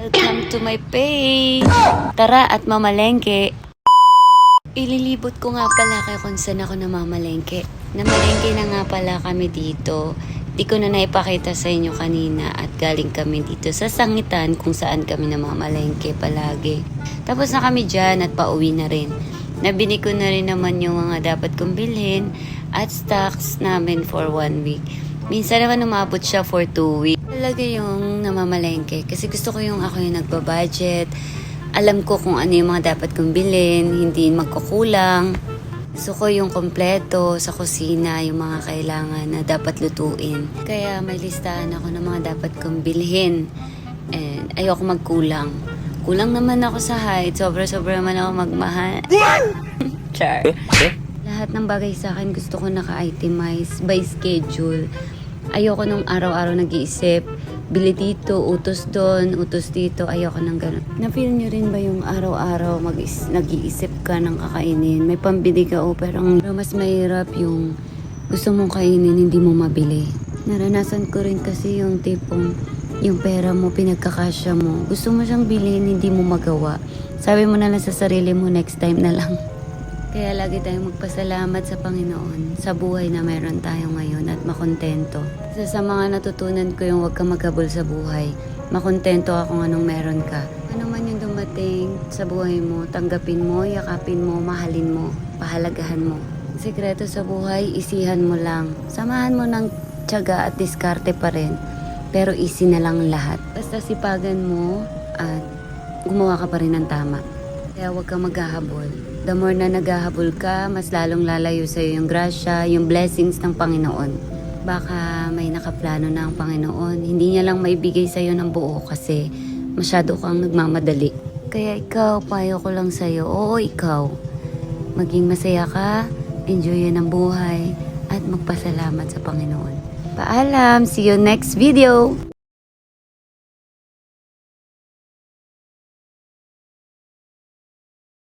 Welcome to my page! Tara at mamalengke. Ililibot ko nga pala kayo kung saan ako namamalengke. Namalengke na nga pala kami dito. Di ko na naipakita sa inyo kanina at galing kami dito sa Sangitan kung saan kami namamalengke palagi. Tapos na kami dyan at pauwi na rin. Nabili ko na rin naman yung mga dapat kong bilhin at stocks namin for 1 week. Minsan naman umabot siya for 2 weeks. Talaga yung namamalengke kasi gusto ko yung ako yung nagbabudget. Alam ko kung ano yung mga dapat kong bilhin, hindi magkukulang. Gusto ko yung kompleto sa kusina, yung mga kailangan na dapat lutuin. Kaya may listahan ako ng mga dapat kong bilhin. And ayoko magkulang. Kulang naman ako sa height, sobra-sobra naman ako magmahal. Char. Lahat ng bagay sa akin gusto ko naka-itemize by schedule. Ayoko nung araw-araw nag-iisip, bili dito, utos doon, utos dito, ayoko nang ganun. Na-feel nyo rin ba yung araw-araw nag-iisip ka ng kakainin? May pambili ka pero mas mahirap yung gusto mong kainin, hindi mo mabili. Naranasan ko rin kasi yung tipong yung pera mo, pinagkakasya mo. Gusto mo siyang bilhin, hindi mo magawa. Sabi mo na lang sa sarili mo, next time na lang. Kaya lagi tayong magpasalamat sa Panginoon sa buhay na meron tayo ngayon at makontento. Sa mga natutunan ko yung huwag ka maghabol sa buhay. Makontento ako anong meron ka. Ano man yung dumating sa buhay mo, tanggapin mo, yakapin mo, mahalin mo, pahalagahan mo. Sekreto sa buhay, isihan mo lang. Samahan mo ng tiyaga at diskarte pa rin. Pero easy na lang lahat. Basta sipagan mo at gumawa ka pa rin ng tama. Kaya huwag kang maghahabol. The more na naghahabol ka, mas lalong lalayo sa'yo yung grasya, yung blessings ng Panginoon. Baka may nakaplano na ang Panginoon. Hindi niya lang maibigay sa'yo ng buo kasi masyado kang nagmamadali. Kaya ikaw, payo ko lang sa'yo, oo ikaw. Maging masaya ka, enjoy ang buhay, at magpasalamat sa Panginoon. Paalam! See you next video!